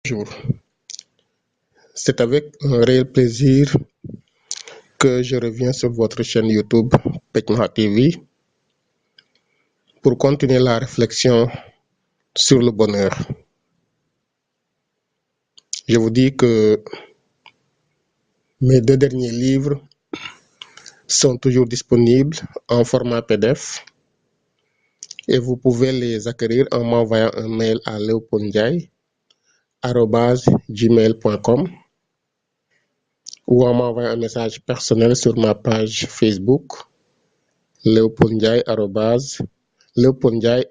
Bonjour, c'est avec un réel plaisir que je reviens sur votre chaîne YouTube Pekma TV pour continuer la réflexion sur le bonheur. Je vous dis que mes 2 derniers livres sont toujours disponibles en format PDF et vous pouvez les acquérir en m'envoyant un mail à leopoldndiaye@gmail.com ou en m'envoyant un message personnel sur ma page Facebook Léopold Ndiaye,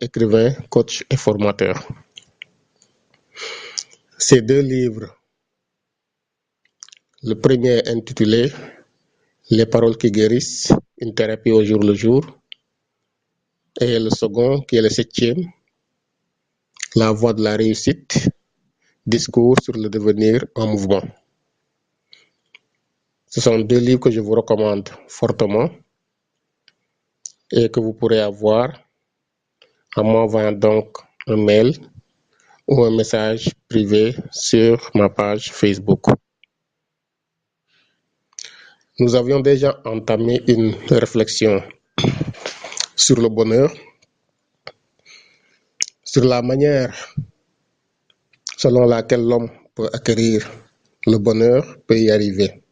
écrivain, coach et formateur. Ces 2 livres, le premier est intitulé Les paroles qui guérissent, une thérapie au jour le jour, et le second, qui est le 7e, La voie de la réussite, discours sur le devenir en mouvement. Ce sont 2 livres que je vous recommande fortement et que vous pourrez avoir en m'envoyant donc un mail ou un message privé sur ma page Facebook. Nous avions déjà entamé une réflexion sur le bonheur, sur la manière selon laquelle l'homme peut acquérir le bonheur, peut y arriver.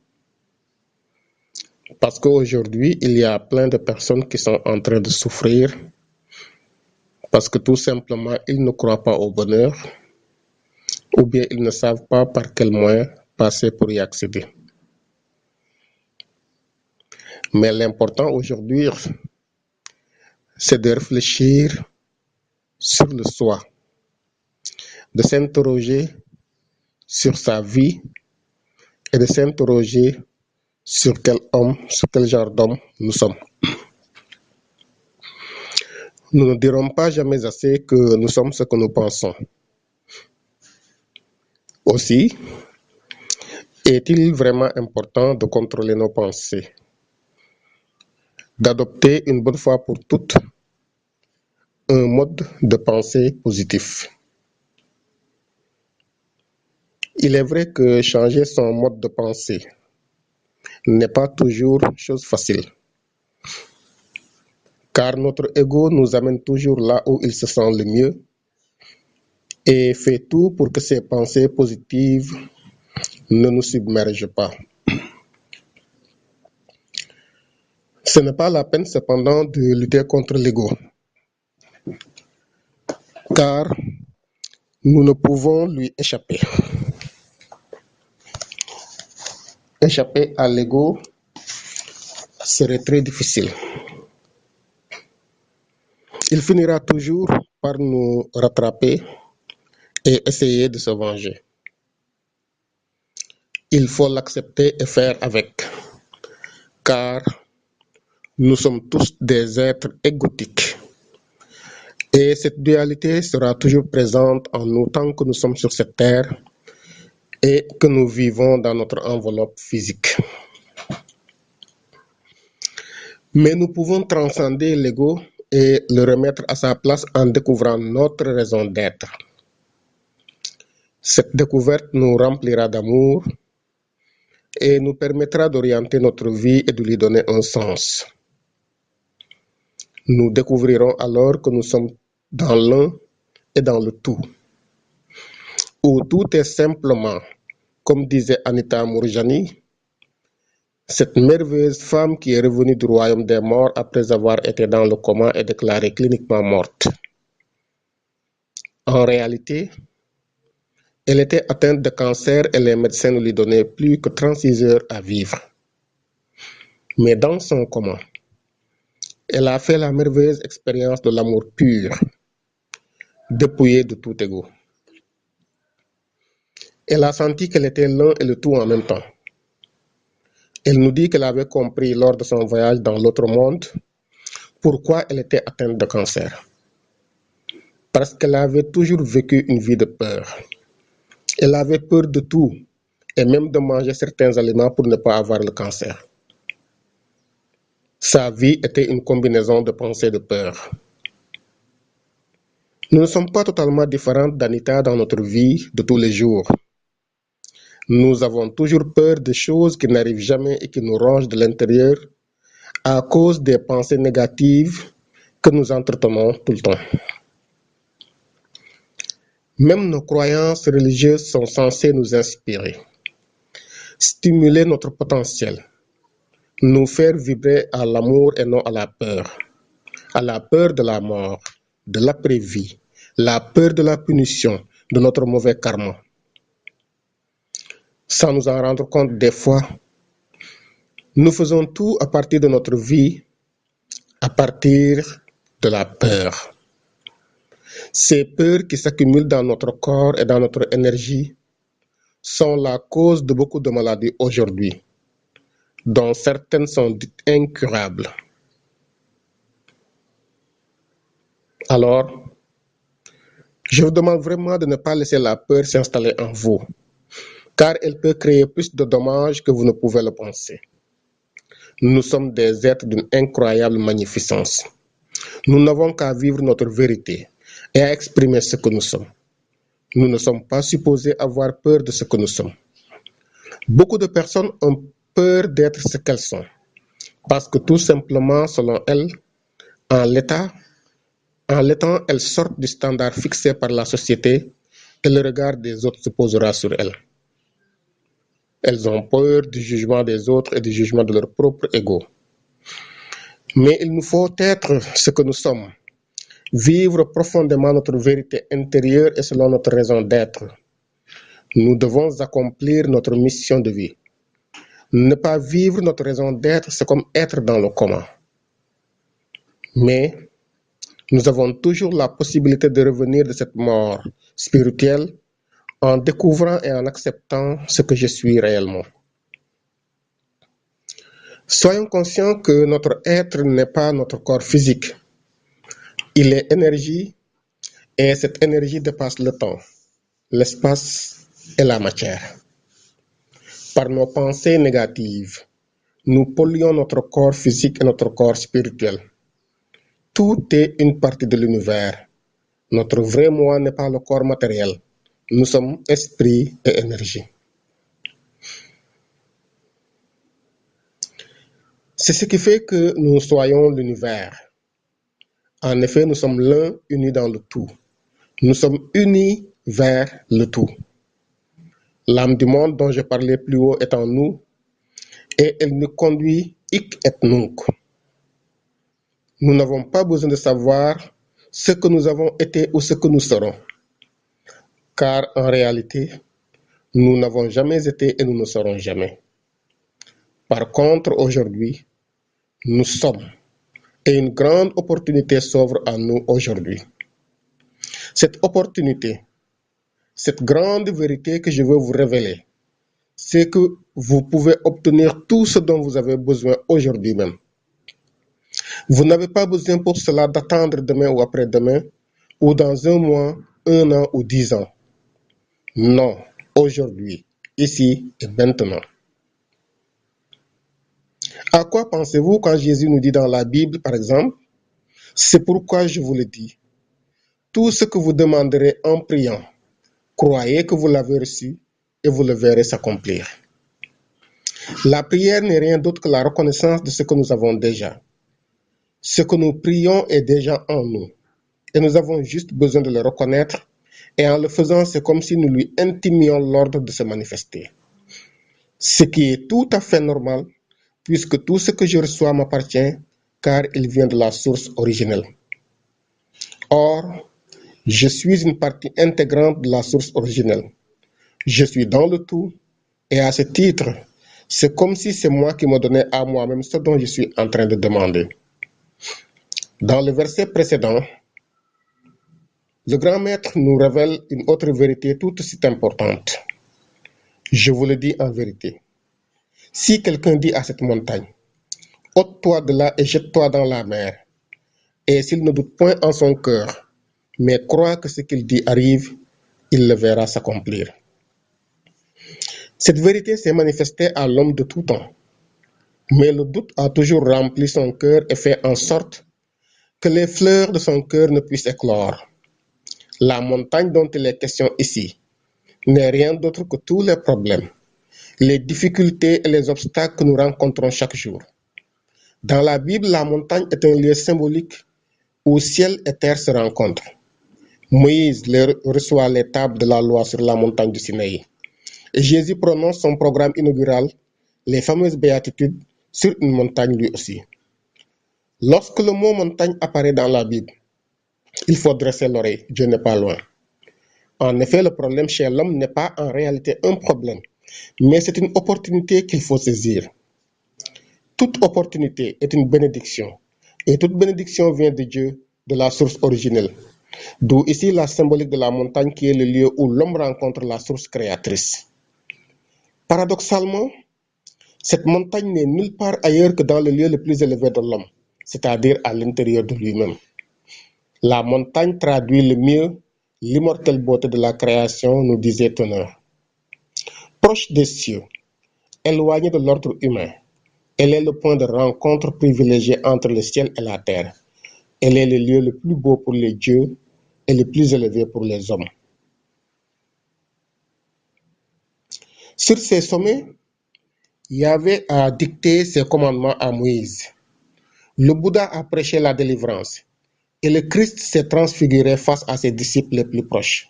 Parce qu'aujourd'hui, il y a plein de personnes qui sont en train de souffrir parce que tout simplement, ils ne croient pas au bonheur ou bien ils ne savent pas par quel moyen passer pour y accéder. Mais l'important aujourd'hui, c'est de réfléchir sur le soi, de s'interroger sur sa vie et de s'interroger sur quel homme, sur quel genre d'homme nous sommes. Nous ne dirons pas jamais assez que nous sommes ce que nous pensons. Aussi, est-il vraiment important de contrôler nos pensées, d'adopter une bonne fois pour toutes un mode de pensée positif. Il est vrai que changer son mode de pensée n'est pas toujours chose facile, car notre ego nous amène toujours là où il se sent le mieux et fait tout pour que ces pensées positives ne nous submergent pas. Ce n'est pas la peine cependant de lutter contre l'ego, car nous ne pouvons lui échapper. Échapper à l'ego serait très difficile. Il finira toujours par nous rattraper et essayer de se venger. Il faut l'accepter et faire avec, car nous sommes tous des êtres égotiques. Et cette dualité sera toujours présente en nous tant que nous sommes sur cette terre et que nous vivons dans notre enveloppe physique. Mais nous pouvons transcender l'ego et le remettre à sa place en découvrant notre raison d'être. Cette découverte nous remplira d'amour et nous permettra d'orienter notre vie et de lui donner un sens. Nous découvrirons alors que nous sommes dans l'un et dans le tout, où tout est simplement, comme disait Anita Mourjani, cette merveilleuse femme qui est revenue du royaume des morts après avoir été dans le coma et déclarée cliniquement morte. En réalité, elle était atteinte de cancer et les médecins ne lui donnaient plus que 36 heures à vivre. Mais dans son coma, elle a fait la merveilleuse expérience de l'amour pur, dépouillé de tout ego. Elle a senti qu'elle était l'un et le tout en même temps. Elle nous dit qu'elle avait compris lors de son voyage dans l'autre monde pourquoi elle était atteinte de cancer. Parce qu'elle avait toujours vécu une vie de peur. Elle avait peur de tout et même de manger certains aliments pour ne pas avoir le cancer. Sa vie était une combinaison de pensées de peur. Nous ne sommes pas totalement différentes d'Anita dans notre vie de tous les jours. Nous avons toujours peur des choses qui n'arrivent jamais et qui nous rongent de l'intérieur à cause des pensées négatives que nous entretenons tout le temps. Même nos croyances religieuses sont censées nous inspirer, stimuler notre potentiel, nous faire vibrer à l'amour et non à la peur de la mort, de l'après-vie, la peur de la punition, de notre mauvais karma. Sans nous en rendre compte des fois, nous faisons tout à partir de notre vie, à partir de la peur. Ces peurs qui s'accumulent dans notre corps et dans notre énergie sont la cause de beaucoup de maladies aujourd'hui, dont certaines sont dites incurables. Alors, je vous demande vraiment de ne pas laisser la peur s'installer en vous, car elle peut créer plus de dommages que vous ne pouvez le penser. Nous sommes des êtres d'une incroyable magnificence. Nous n'avons qu'à vivre notre vérité et à exprimer ce que nous sommes. Nous ne sommes pas supposés avoir peur de ce que nous sommes. Beaucoup de personnes ont peur d'être ce qu'elles sont, parce que tout simplement, selon elles, en l'étant, elles sortent du standard fixé par la société et le regard des autres se posera sur elles. Elles ont peur du jugement des autres et du jugement de leur propre ego. Mais il nous faut être ce que nous sommes, vivre profondément notre vérité intérieure et selon notre raison d'être. Nous devons accomplir notre mission de vie. Ne pas vivre notre raison d'être, c'est comme être dans le coma. Mais nous avons toujours la possibilité de revenir de cette mort spirituelle en découvrant et en acceptant ce que je suis réellement. Soyons conscients que notre être n'est pas notre corps physique. Il est énergie et cette énergie dépasse le temps, l'espace et la matière. Par nos pensées négatives, nous polluons notre corps physique et notre corps spirituel. Tout est une partie de l'univers. Notre vrai moi n'est pas le corps matériel. Nous sommes esprit et énergie. C'est ce qui fait que nous soyons l'univers. En effet, nous sommes l'un unis dans le tout. Nous sommes unis vers le tout. L'âme du monde dont je parlais plus haut est en nous et elle nous conduit hic et nunc. Nous n'avons pas besoin de savoir ce que nous avons été ou ce que nous serons. Car en réalité, nous n'avons jamais été et nous ne serons jamais. Par contre, aujourd'hui, nous sommes et une grande opportunité s'ouvre à nous aujourd'hui. Cette opportunité, cette grande vérité que je veux vous révéler, c'est que vous pouvez obtenir tout ce dont vous avez besoin aujourd'hui même. Vous n'avez pas besoin pour cela d'attendre demain ou après-demain, ou dans un mois, 1 an ou 10 ans. Non, aujourd'hui, ici et maintenant. À quoi pensez-vous quand Jésus nous dit dans la Bible, par exemple, c'est pourquoi je vous le dis, tout ce que vous demanderez en priant, croyez que vous l'avez reçu et vous le verrez s'accomplir. La prière n'est rien d'autre que la reconnaissance de ce que nous avons déjà. Ce que nous prions est déjà en nous et nous avons juste besoin de le reconnaître et en le faisant, c'est comme si nous lui intimions l'ordre de se manifester. Ce qui est tout à fait normal puisque tout ce que je reçois m'appartient car il vient de la source originelle. Or, je suis une partie intégrante de la source originelle. Je suis dans le tout et à ce titre, c'est comme si c'est moi qui me donnais à moi-même ce dont je suis en train de demander. Dans le verset précédent, le grand maître nous révèle une autre vérité tout aussi importante. Je vous le dis en vérité. Si quelqu'un dit à cette montagne, ôte-toi de là et jette-toi dans la mer, et s'il ne doute point en son cœur, mais croit que ce qu'il dit arrive, il le verra s'accomplir. Cette vérité s'est manifestée à l'homme de tout temps, mais le doute a toujours rempli son cœur et fait en sorte que les fleurs de son cœur ne puissent éclore. La montagne dont il est question ici n'est rien d'autre que tous les problèmes, les difficultés et les obstacles que nous rencontrons chaque jour. Dans la Bible, la montagne est un lieu symbolique où ciel et terre se rencontrent. Moïse reçoit les tables de la loi sur la montagne du Sinaï. Et Jésus prononce son programme inaugural, les fameuses béatitudes, sur une montagne lui aussi. Lorsque le mot montagne apparaît dans la Bible, il faut dresser l'oreille, Dieu n'est pas loin. En effet, le problème chez l'homme n'est pas en réalité un problème, mais c'est une opportunité qu'il faut saisir. Toute opportunité est une bénédiction, et toute bénédiction vient de Dieu, de la source originelle. D'où ici la symbolique de la montagne qui est le lieu où l'homme rencontre la source créatrice. Paradoxalement, cette montagne n'est nulle part ailleurs que dans le lieu le plus élevé de l'homme, c'est-à-dire à l'intérieur de lui-même. La montagne traduit le mieux l'immortelle beauté de la création, nous disait Tonnerre. Proche des cieux, éloignée de l'ordre humain, elle est le point de rencontre privilégié entre le ciel et la terre. Elle est le lieu le plus beau pour les dieux et le plus élevé pour les hommes. Sur ces sommets, Yahvé a dicté ses commandements à Moïse. Le Bouddha a prêché la délivrance et le Christ s'est transfiguré face à ses disciples les plus proches.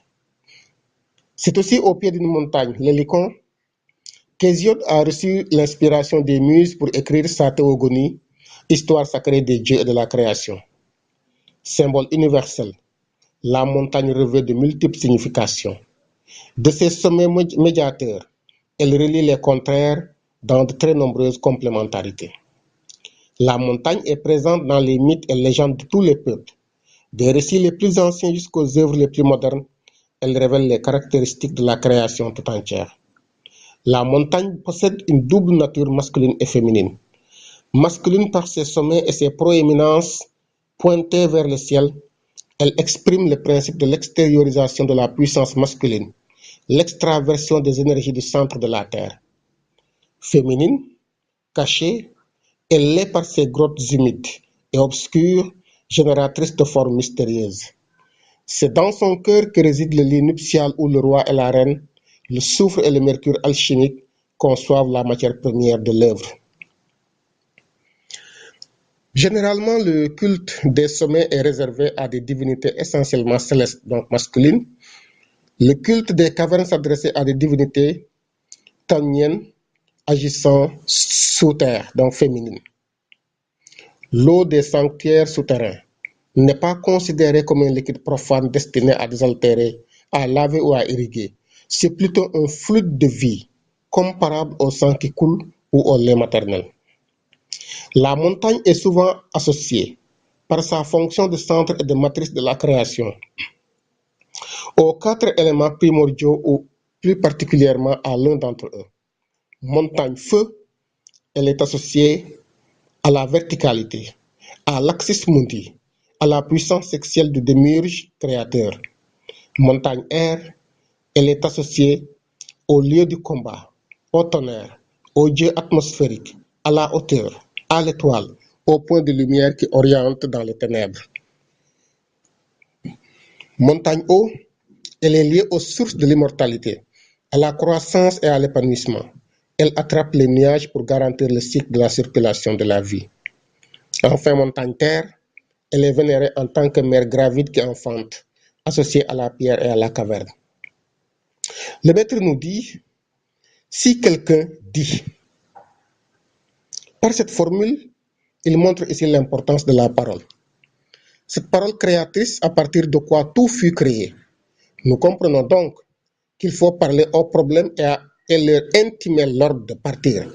C'est aussi au pied d'une montagne, l'Hélicon, qu'Hésiode a reçu l'inspiration des muses pour écrire sa théogonie, histoire sacrée des dieux et de la création. Symbole universel, la montagne revêt de multiples significations. De ses sommets médiateurs, elle relie les contraires dans de très nombreuses complémentarités. La montagne est présente dans les mythes et légendes de tous les peuples. Des récits les plus anciens jusqu'aux œuvres les plus modernes, elle révèle les caractéristiques de la création tout entière. La montagne possède une double nature masculine et féminine. Masculine par ses sommets et ses proéminences pointées vers le ciel, elle exprime le principe de l'extériorisation de la puissance masculine, l'extraversion des énergies du centre de la Terre. Féminine, cachée, elle l'est par ses grottes humides et obscures, génératrices de formes mystérieuses. C'est dans son cœur que réside le lit nuptial où le roi et la reine, le soufre et le mercure alchimique conçoivent la matière première de l'œuvre. Généralement, le culte des sommets est réservé à des divinités essentiellement célestes, donc masculines. Le culte des cavernes s'adressait à des divinités taniennes agissant sous terre, donc féminines. L'eau des sanctuaires souterrains n'est pas considérée comme un liquide profane destiné à désaltérer, à laver ou à irriguer. C'est plutôt un fluide de vie, comparable au sang qui coule ou au lait maternel. La montagne est souvent associée, par sa fonction de centre et de matrice de la création, aux 4 éléments primordiaux ou plus particulièrement à l'un d'entre eux. Montagne feu, elle est associée à la verticalité, à l'axis mundi, à la puissance sexuelle du démiurge créateur. Montagne air, elle est associée au lieu du combat, au tonnerre, au dieu atmosphérique, à la hauteur, à l'étoile, au point de lumière qui oriente dans les ténèbres. Montagne eau, elle est liée aux sources de l'immortalité, à la croissance et à l'épanouissement. Elle attrape les nuages pour garantir le cycle de la circulation de la vie. Enfin, montagne terre, elle est vénérée en tant que mère gravide qui enfante, associée à la pierre et à la caverne. Le maître nous dit, si quelqu'un dit, par cette formule, il montre ici l'importance de la parole. Cette parole créatrice à partir de quoi tout fut créé. Nous comprenons donc qu'il faut parler aux problèmes et leur intimer l'ordre de partir.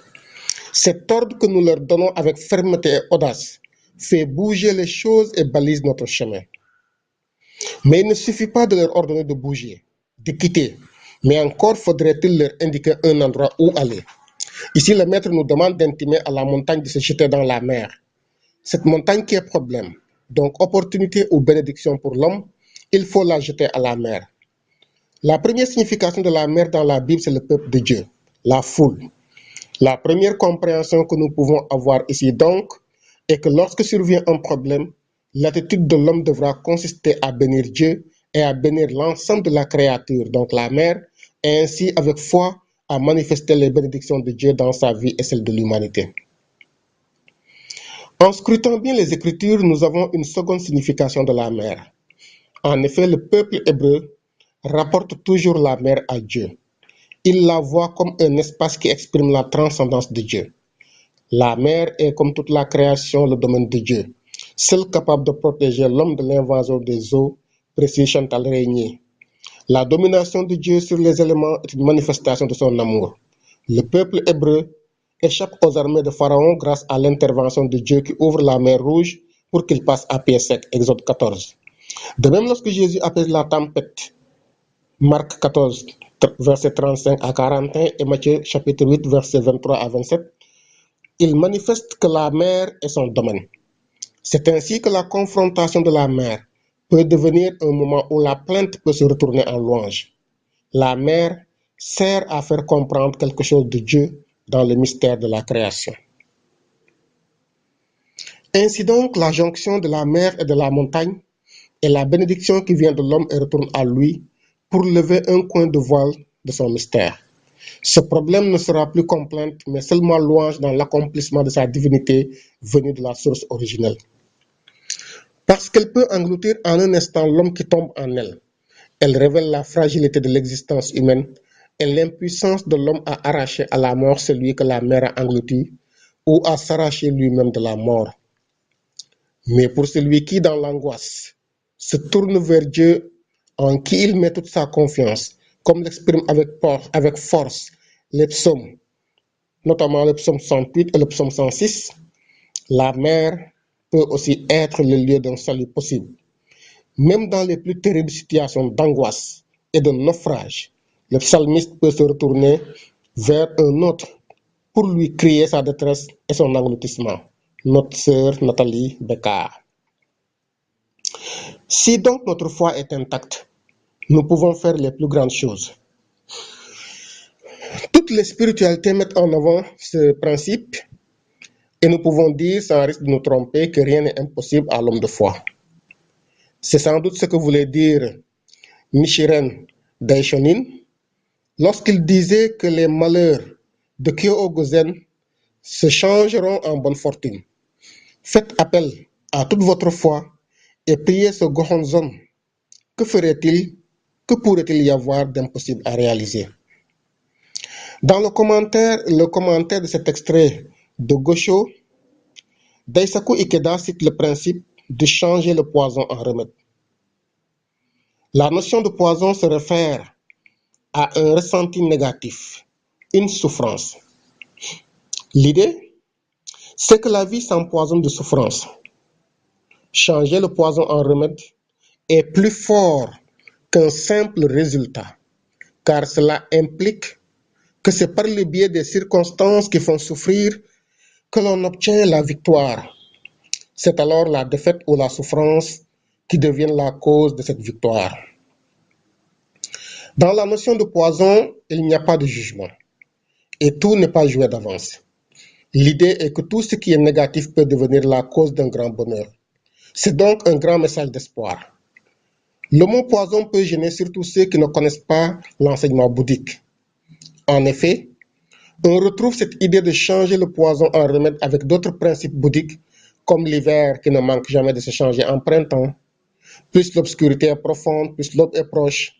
Cet ordre que nous leur donnons avec fermeté et audace fait bouger les choses et balise notre chemin. Mais il ne suffit pas de leur ordonner de bouger, de quitter, mais encore faudrait-il leur indiquer un endroit où aller. Ici, le maître nous demande d'intimer à la montagne de se jeter dans la mer. Cette montagne qui est problème, donc opportunité ou bénédiction pour l'homme, il faut la jeter à la mer. La première signification de la mer dans la Bible, c'est le peuple de Dieu, la foule. La première compréhension que nous pouvons avoir ici donc est que lorsque survient un problème, l'attitude de l'homme devra consister à bénir Dieu et à bénir l'ensemble de la créature, donc la mère, et ainsi avec foi à manifester les bénédictions de Dieu dans sa vie et celle de l'humanité. En scrutant bien les Écritures, nous avons une seconde signification de la mère. En effet, le peuple hébreu rapporte toujours la mère à Dieu. Il la voit comme un espace qui exprime la transcendance de Dieu. La mer est, comme toute la création, le domaine de Dieu, seul capable de protéger l'homme de l'invasion des eaux, précise Chantal Régnier. La domination de Dieu sur les éléments est une manifestation de son amour. Le peuple hébreu échappe aux armées de Pharaon grâce à l'intervention de Dieu qui ouvre la mer Rouge pour qu'il passe à pied sec, Exode 14. De même, lorsque Jésus apaise la tempête, Marc 14, verset 35 à 41 et Matthieu chapitre 8, verset 23 à 27, il manifeste que la mer est son domaine. C'est ainsi que la confrontation de la mer peut devenir un moment où la plainte peut se retourner en louange. La mer sert à faire comprendre quelque chose de Dieu dans le mystère de la création. Ainsi donc, la jonction de la mer et de la montagne est la bénédiction qui vient de l'homme et retourne à lui pour lever un coin de voile de son mystère. Ce problème ne sera plus complainte, mais seulement louange dans l'accomplissement de sa divinité venue de la source originelle. Parce qu'elle peut engloutir en un instant l'homme qui tombe en elle, elle révèle la fragilité de l'existence humaine et l'impuissance de l'homme à arracher à la mort celui que la mer a englouti ou à s'arracher lui-même de la mort. Mais pour celui qui, dans l'angoisse, se tourne vers Dieu en qui il met toute sa confiance, comme l'exprime avec force les psaumes, notamment le psaume 108 et le psaume 106, la mer peut aussi être le lieu d'un salut possible. Même dans les plus terribles situations d'angoisse et de naufrage, le psalmiste peut se retourner vers un autre pour lui crier sa détresse et son engloutissement. Notre sœur Nathalie Beccard. Si donc notre foi est intacte, nous pouvons faire les plus grandes choses. Toutes les spiritualités mettent en avant ce principe et nous pouvons dire, sans risque de nous tromper, que rien n'est impossible à l'homme de foi. C'est sans doute ce que voulait dire Nichiren Daishonin lorsqu'il disait que les malheurs de Kyogozen se changeront en bonne fortune. Faites appel à toute votre foi et priez ce Gohonzon. Que ferait-il, que pourrait-il y avoir d'impossible à réaliser? Dans le commentaire de cet extrait de Gosho, Daisaku Ikeda cite le principe de changer le poison en remède. La notion de poison se réfère à un ressenti négatif, une souffrance. L'idée, c'est que la vie s'empoisonne de souffrance. Changer le poison en remède est plus fort qu'un simple résultat, car cela implique que c'est par le biais des circonstances qui font souffrir que l'on obtient la victoire. C'est alors la défaite ou la souffrance qui deviennent la cause de cette victoire. Dans la notion de poison, il n'y a pas de jugement et tout n'est pas joué d'avance. L'idée est que tout ce qui est négatif peut devenir la cause d'un grand bonheur. C'est donc un grand message d'espoir. Le mot poison peut gêner surtout ceux qui ne connaissent pas l'enseignement bouddhique. En effet, on retrouve cette idée de changer le poison en remède avec d'autres principes bouddhiques, comme l'hiver qui ne manque jamais de se changer en printemps. Plus l'obscurité est profonde, plus l'aube est proche.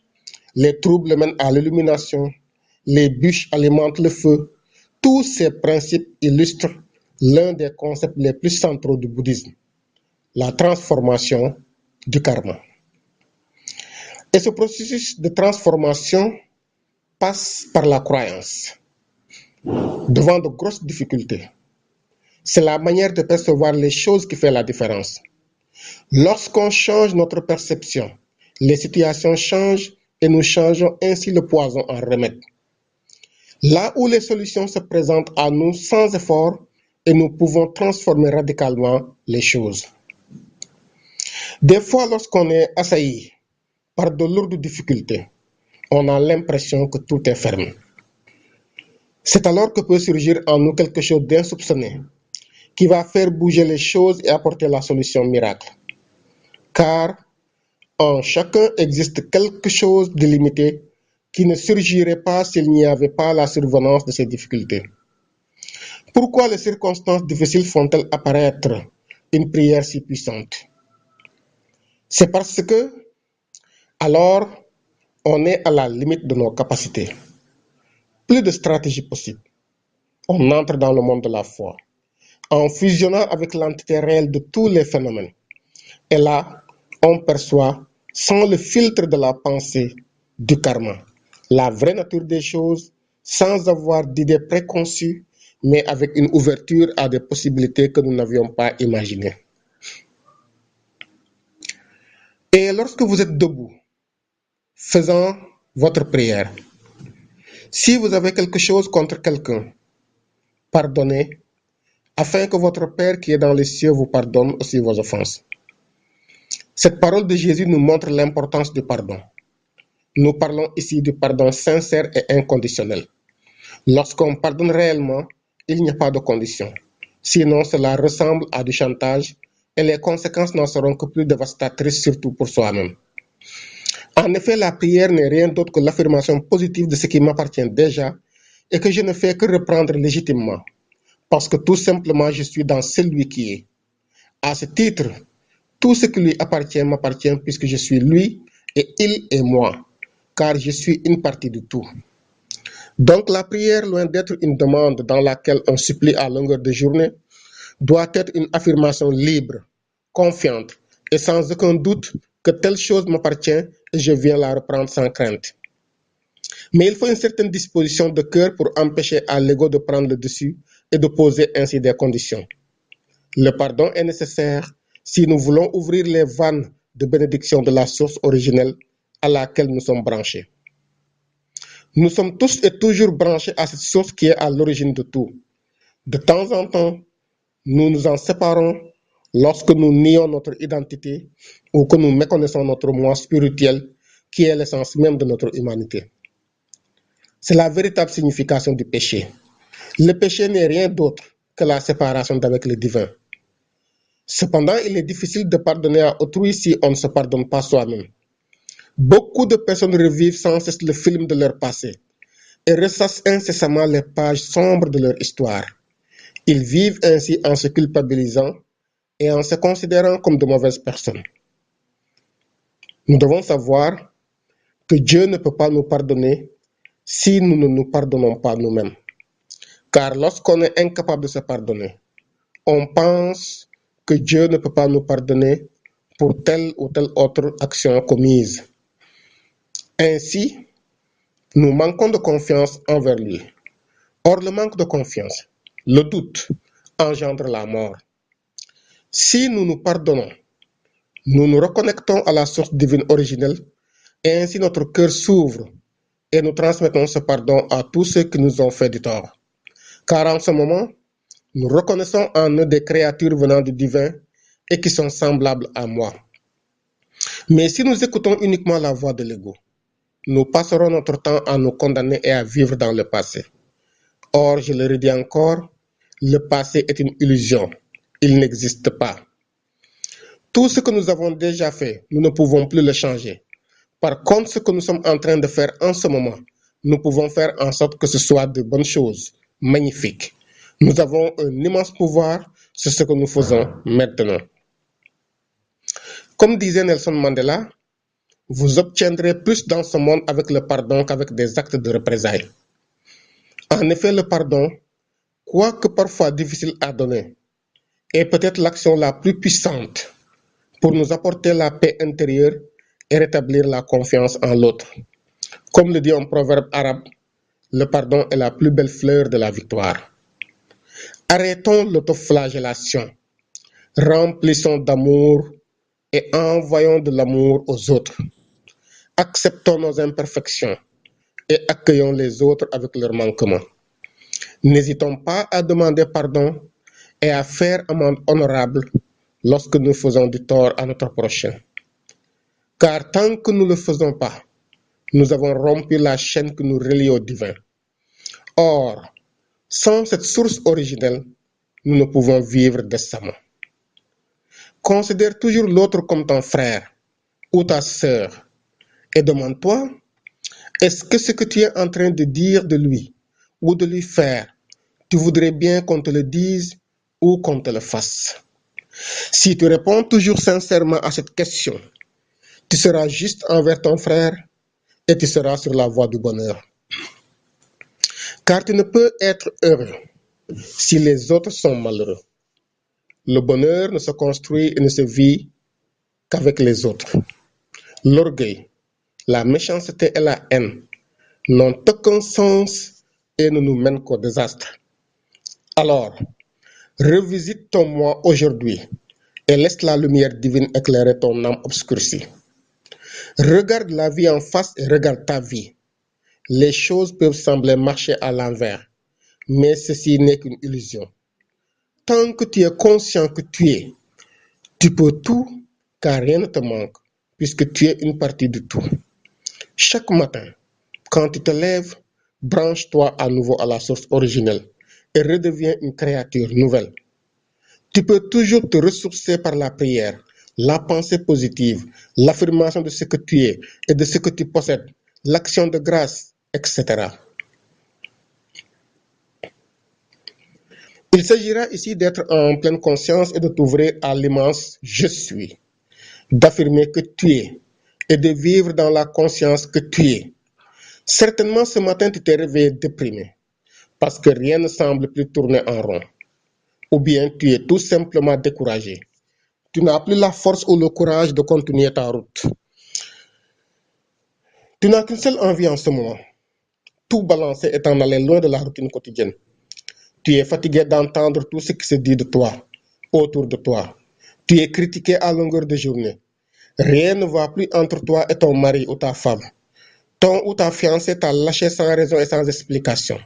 Les troubles mènent à l'illumination. Les bûches alimentent le feu. Tous ces principes illustrent l'un des concepts les plus centraux du bouddhisme, la transformation du karma. Et ce processus de transformation passe par la croyance. Devant de grosses difficultés, c'est la manière de percevoir les choses qui fait la différence. Lorsqu'on change notre perception, les situations changent et nous changeons ainsi le poison en remède. Là où les solutions se présentent à nous sans effort, et nous pouvons transformer radicalement les choses. Des fois, lorsqu'on est assailli par de lourdes difficultés, on a l'impression que tout est fermé. C'est alors que peut surgir en nous quelque chose d'insoupçonné qui va faire bouger les choses et apporter la solution miracle. Car En chacun existe quelque chose de limité qui ne surgirait pas s'il n'y avait pas la survenance de ces difficultés. Pourquoi les circonstances difficiles font-elles apparaître une prière si puissante? C'est parce que, alors, on est à la limite de nos capacités. Plus de stratégie possible. On entre dans le monde de la foi, en fusionnant avec l'entité réelle de tous les phénomènes. Et là, on perçoit, sans le filtre de la pensée, du karma, la vraie nature des choses, sans avoir d'idées préconçues, mais avec une ouverture à des possibilités que nous n'avions pas imaginées. Et lorsque vous êtes debout, faisant votre prière, si vous avez quelque chose contre quelqu'un, pardonnez, afin que votre Père qui est dans les cieux vous pardonne aussi vos offenses. Cette parole de Jésus nous montre l'importance du pardon. Nous parlons ici du pardon sincère et inconditionnel. Lorsqu'on pardonne réellement, il n'y a pas de condition. Sinon, cela ressemble à du chantage et les conséquences n'en seront que plus dévastatrices, surtout pour soi-même. En effet, la prière n'est rien d'autre que l'affirmation positive de ce qui m'appartient déjà et que je ne fais que reprendre légitimement, parce que tout simplement je suis dans celui qui est. À ce titre, tout ce qui lui appartient m'appartient puisque je suis lui et il est moi, car je suis une partie de tout. Donc la prière, loin d'être une demande dans laquelle on supplie à longueur de journée, doit être une affirmation libre, confiante et sans aucun doute que telle chose m'appartient et je viens la reprendre sans crainte. Mais il faut une certaine disposition de cœur pour empêcher à l'ego de prendre le dessus et de poser ainsi des conditions. Le pardon est nécessaire si nous voulons ouvrir les vannes de bénédiction de la source originelle à laquelle nous sommes branchés. Nous sommes tous et toujours branchés à cette source qui est à l'origine de tout. De temps en temps, nous nous en séparons lorsque nous nions notre identité ou que nous méconnaissons notre moi spirituel qui est l'essence même de notre humanité. C'est la véritable signification du péché. Le péché n'est rien d'autre que la séparation d'avec le divin. Cependant, il est difficile de pardonner à autrui si on ne se pardonne pas soi-même. Beaucoup de personnes revivent sans cesse le film de leur passé et ressassent incessamment les pages sombres de leur histoire. Ils vivent ainsi en se culpabilisant et en se considérant comme de mauvaises personnes. Nous devons savoir que Dieu ne peut pas nous pardonner si nous ne nous pardonnons pas nous-mêmes. Car lorsqu'on est incapable de se pardonner, on pense que Dieu ne peut pas nous pardonner pour telle ou telle autre action commise. Ainsi, nous manquons de confiance envers lui. Or, le manque de confiance, le doute, engendre la mort. Si nous nous pardonnons, nous nous reconnectons à la source divine originelle et ainsi notre cœur s'ouvre et nous transmettons ce pardon à tous ceux qui nous ont fait du tort. Car en ce moment, nous reconnaissons en eux des créatures venant du divin et qui sont semblables à moi. Mais si nous écoutons uniquement la voix de l'ego, nous passerons notre temps à nous condamner et à vivre dans le passé. Or, je le redis encore, le passé est une illusion. Il n'existe pas. Tout ce que nous avons déjà fait, nous ne pouvons plus le changer. Par contre, ce que nous sommes en train de faire en ce moment, nous pouvons faire en sorte que ce soit de bonnes choses, magnifiques. Nous avons un immense pouvoir sur ce que nous faisons maintenant. Comme disait Nelson Mandela, vous obtiendrez plus dans ce monde avec le pardon qu'avec des actes de représailles. En effet, le pardon, quoique parfois difficile à donner, est peut-être l'action la plus puissante pour nous apporter la paix intérieure et rétablir la confiance en l'autre. Comme le dit un proverbe arabe, le pardon est la plus belle fleur de la victoire. Arrêtons l'autoflagellation, remplissons d'amour et envoyons de l'amour aux autres. Acceptons nos imperfections et accueillons les autres avec leurs manquements. N'hésitons pas à demander pardon et à faire amende honorable lorsque nous faisons du tort à notre prochain. Car tant que nous ne le faisons pas, nous avons rompu la chaîne qui nous relie au divin. Or, sans cette source originelle, nous ne pouvons vivre décemment. Considère toujours l'autre comme ton frère, ou ta sœur et demande-toi, est-ce que ce que tu es en train de dire de lui ou de lui faire, tu voudrais bien qu'on te le dise ou qu'on te le fasse? Si tu réponds toujours sincèrement à cette question, tu seras juste envers ton frère et tu seras sur la voie du bonheur. Car tu ne peux être heureux si les autres sont malheureux. Le bonheur ne se construit et ne se vit qu'avec les autres. L'orgueil, la méchanceté et la haine n'ont aucun sens et ne nous mènent qu'au désastre. Alors, revisite ton moi aujourd'hui et laisse la lumière divine éclairer ton âme obscurcie. Regarde la vie en face et regarde ta vie. Les choses peuvent sembler marcher à l'envers, mais ceci n'est qu'une illusion. Tant que tu es conscient que tu peux tout, car rien ne te manque, puisque tu es une partie de tout. Chaque matin, quand tu te lèves, branche-toi à nouveau à la source originelle et redeviens une créature nouvelle. Tu peux toujours te ressourcer par la prière, la pensée positive, l'affirmation de ce que tu es et de ce que tu possèdes, l'action de grâce, etc. Il s'agira ici d'être en pleine conscience et de t'ouvrir à l'immense je suis, d'affirmer que tu es et de vivre dans la conscience que tu es. Certainement ce matin tu t'es réveillé déprimé parce que rien ne semble plus tourner en rond. Ou bien tu es tout simplement découragé. Tu n'as plus la force ou le courage de continuer ta route. Tu n'as qu'une seule envie en ce moment, tout balancer et t'en aller loin de la routine quotidienne. Tu es fatigué d'entendre tout ce qui se dit de toi, autour de toi. Tu es critiqué à longueur de journée. Rien ne va plus entre toi et ton mari ou ta femme. Ton ou ta fiancée t'a lâché sans raison et sans explication.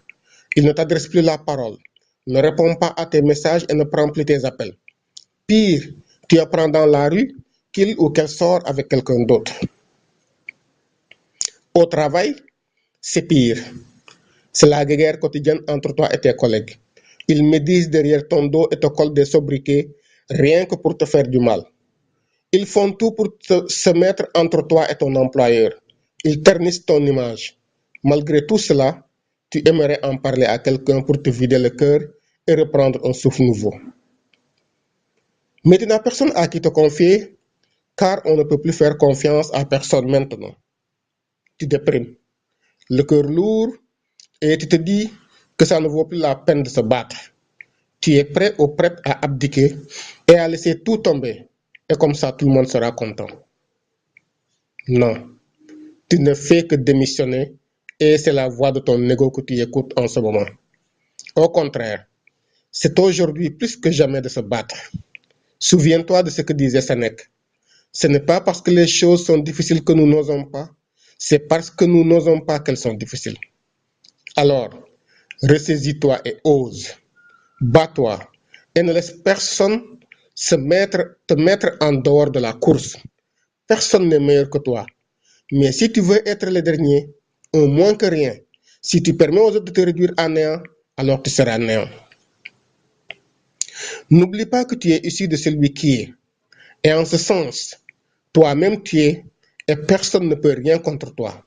Il ne t'adresse plus la parole, ne répond pas à tes messages et ne prend plus tes appels. Pire, tu apprends dans la rue qu'il ou qu'elle sort avec quelqu'un d'autre. Au travail, c'est pire. C'est la guerre quotidienne entre toi et tes collègues. Ils médisent derrière ton dos et te collent des sobriquets rien que pour te faire du mal. Ils font tout pour se mettre entre toi et ton employeur. Ils ternissent ton image. Malgré tout cela, tu aimerais en parler à quelqu'un pour te vider le cœur et reprendre un souffle nouveau. Mais tu n'as personne à qui te confier, car on ne peut plus faire confiance à personne maintenant. Tu déprimes, le cœur lourd, et tu te dis que ça ne vaut plus la peine de se battre. Tu es prêt ou prête à abdiquer et à laisser tout tomber. Et comme ça, tout le monde sera content. Non, tu ne fais que démissionner et c'est la voix de ton ego que tu écoutes en ce moment. Au contraire, c'est aujourd'hui plus que jamais de se battre. Souviens-toi de ce que disait Sénèque. Ce n'est pas parce que les choses sont difficiles que nous n'osons pas, c'est parce que nous n'osons pas qu'elles sont difficiles. Alors, ressaisis-toi et ose. Bats-toi et ne laisse personne te mettre en dehors de la course. Personne n'est meilleur que toi. Mais si tu veux être le dernier, un moins que rien, si tu permets aux autres de te réduire à néant, alors tu seras néant. N'oublie pas que tu es issu de celui qui est. Et en ce sens, toi-même tu es et personne ne peut rien contre toi.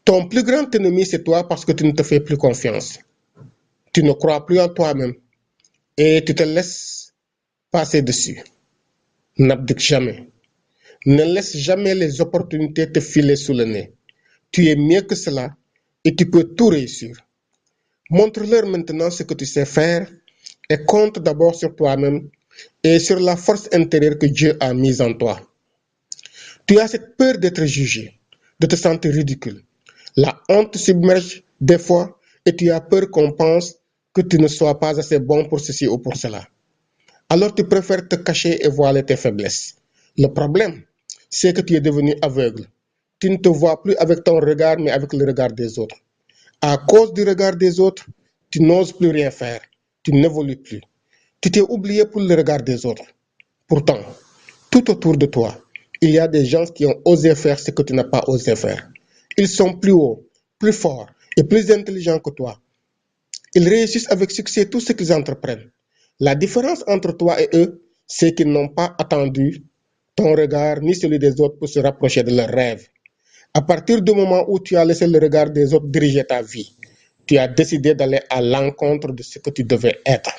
Ton plus grand ennemi, c'est toi parce que tu ne te fais plus confiance. Tu ne crois plus en toi-même et tu te laisses passer dessus. N'abdique jamais. Ne laisse jamais les opportunités te filer sous le nez. Tu es mieux que cela et tu peux tout réussir. Montre-leur maintenant ce que tu sais faire et compte d'abord sur toi-même et sur la force intérieure que Dieu a mise en toi. Tu as cette peur d'être jugé, de te sentir ridicule. La honte te submerge des fois et tu as peur qu'on pense que tu ne sois pas assez bon pour ceci ou pour cela. Alors tu préfères te cacher et voiler tes faiblesses. Le problème, c'est que tu es devenu aveugle. Tu ne te vois plus avec ton regard, mais avec le regard des autres. À cause du regard des autres, tu n'oses plus rien faire. Tu n'évolues plus. Tu t'es oublié pour le regard des autres. Pourtant, tout autour de toi, il y a des gens qui ont osé faire ce que tu n'as pas osé faire. Ils sont plus hauts, plus forts et plus intelligents que toi. Ils réussissent avec succès tout ce qu'ils entreprennent. La différence entre toi et eux, c'est qu'ils n'ont pas attendu ton regard ni celui des autres pour se rapprocher de leurs rêves. À partir du moment où tu as laissé le regard des autres diriger ta vie, tu as décidé d'aller à l'encontre de ce que tu devais être.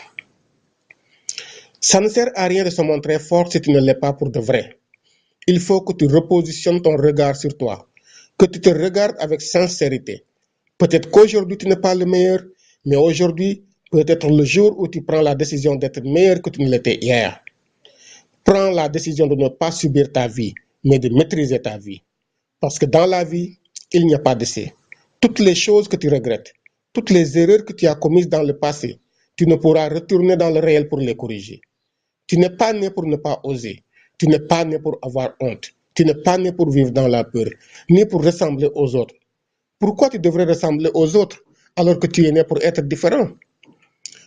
Ça ne sert à rien de se montrer fort si tu ne l'es pas pour de vrai. Il faut que tu repositionnes ton regard sur toi, que tu te regardes avec sincérité. Peut-être qu'aujourd'hui tu n'es pas le meilleur, mais aujourd'hui peut être le jour où tu prends la décision d'être meilleur que tu ne l'étais hier. Prends la décision de ne pas subir ta vie, mais de maîtriser ta vie. Parce que dans la vie, il n'y a pas d'essai. Toutes les choses que tu regrettes, toutes les erreurs que tu as commises dans le passé, tu ne pourras retourner dans le réel pour les corriger. Tu n'es pas né pour ne pas oser. Tu n'es pas né pour avoir honte. Tu n'es pas né pour vivre dans la peur, ni pour ressembler aux autres. Pourquoi tu devrais ressembler aux autres alors que tu es né pour être différent?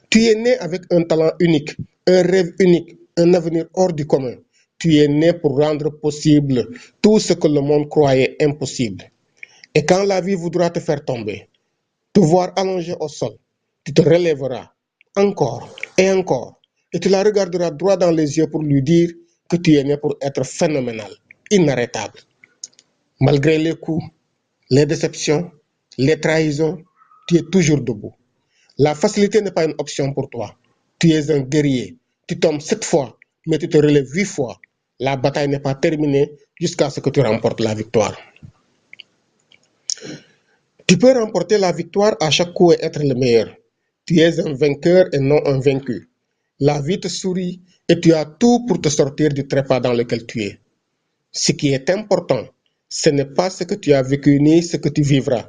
Tu es né avec un talent unique, un rêve unique, un avenir hors du commun. Tu es né pour rendre possible tout ce que le monde croyait impossible. Et quand la vie voudra te faire tomber, te voir allongé au sol, tu te relèveras encore et encore, et tu la regarderas droit dans les yeux pour lui dire que tu es né pour être phénoménal, inarrêtable. Malgré les coups, les déceptions, les trahisons, tu es toujours debout. La facilité n'est pas une option pour toi. Tu es un guerrier. Tu tombes 7 fois, mais tu te relèves 8 fois. La bataille n'est pas terminée jusqu'à ce que tu remportes la victoire. Tu peux remporter la victoire à chaque coup et être le meilleur. Tu es un vainqueur et non un vaincu. La vie te sourit et tu as tout pour te sortir du trépas dans lequel tu es. Ce qui est important, ce n'est pas ce que tu as vécu ni ce que tu vivras,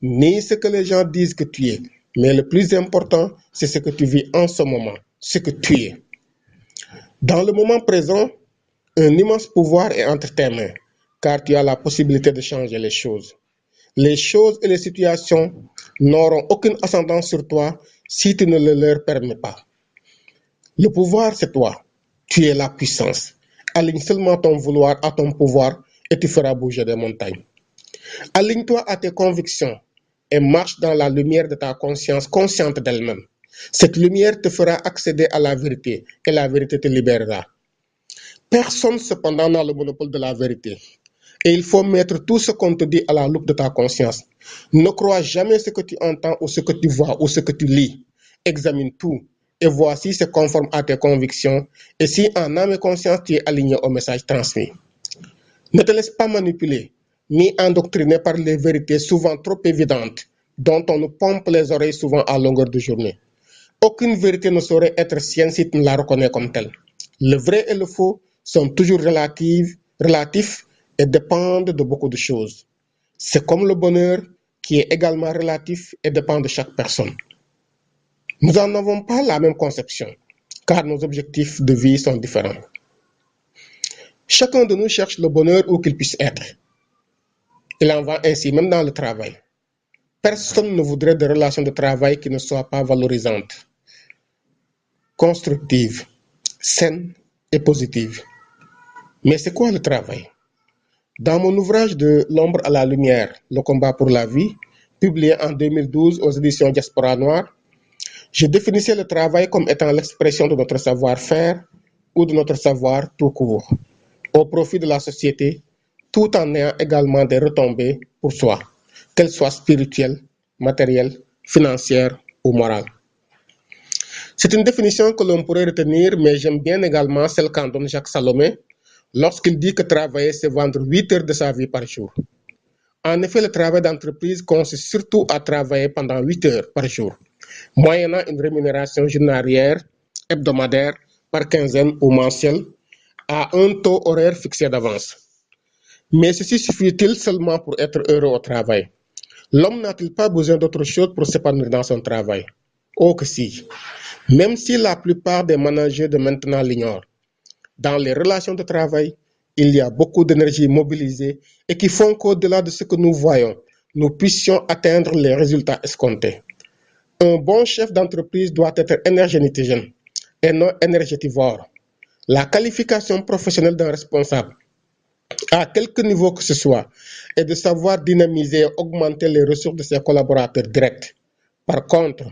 ni ce que les gens disent que tu es. Mais le plus important, c'est ce que tu vis en ce moment, ce que tu es. Dans le moment présent, un immense pouvoir est entre tes mains, car tu as la possibilité de changer les choses. Les choses et les situations n'auront aucune ascendance sur toi si tu ne le leur permets pas. Le pouvoir, c'est toi. Tu es la puissance. Aligne seulement ton vouloir à ton pouvoir et tu feras bouger des montagnes. Aligne-toi à tes convictions et marche dans la lumière de ta conscience consciente d'elle-même. Cette lumière te fera accéder à la vérité et la vérité te libérera. Personne cependant n'a le monopole de la vérité. Et il faut mettre tout ce qu'on te dit à la loupe de ta conscience. Ne crois jamais ce que tu entends ou ce que tu vois ou ce que tu lis. Examine tout et vois si c'est conforme à tes convictions et si en âme et conscience tu es aligné au message transmis. Ne te laisse pas manipuler ni endoctriner par les vérités souvent trop évidentes dont on nous pompe les oreilles souvent à longueur de journée. Aucune vérité ne saurait être sienne si tu ne la reconnais comme telle. Le vrai et le faux sont toujours relatifs et dépendent de beaucoup de choses. C'est comme le bonheur qui est également relatif et dépend de chaque personne. Nous n'en avons pas la même conception, car nos objectifs de vie sont différents. Chacun de nous cherche le bonheur où qu'il puisse être. Il en va ainsi même dans le travail. Personne ne voudrait de relations de travail qui ne soient pas valorisantes, constructives, saines et positives. Mais c'est quoi le travail? Dans mon ouvrage de L'ombre à la lumière, le combat pour la vie, publié en 2012 aux éditions Diaspora Noire, je définissais le travail comme étant l'expression de notre savoir-faire ou de notre savoir tout court, au profit de la société, tout en ayant également des retombées pour soi, qu'elles soient spirituelles, matérielles, financières ou morales. C'est une définition que l'on pourrait retenir, mais j'aime bien également celle qu'en donne Jacques Salomé lorsqu'il dit que travailler, c'est vendre 8 heures de sa vie par jour. En effet, le travail d'entreprise consiste surtout à travailler pendant 8 heures par jour, moyennant une rémunération journalière, hebdomadaire, par quinzaine ou mensuelle, à un taux horaire fixé d'avance. Mais ceci suffit-il seulement pour être heureux au travail? L'homme n'a-t-il pas besoin d'autre chose pour s'épanouir dans son travail? Oh que si! Même si la plupart des managers de maintenant l'ignorent. Dans les relations de travail, il y a beaucoup d'énergie mobilisée et qui font qu'au-delà de ce que nous voyons, nous puissions atteindre les résultats escomptés. Un bon chef d'entreprise doit être énergéticien et non énergétivore. La qualification professionnelle d'un responsable, à quelque niveau que ce soit, est de savoir dynamiser et augmenter les ressources de ses collaborateurs directs. Par contre,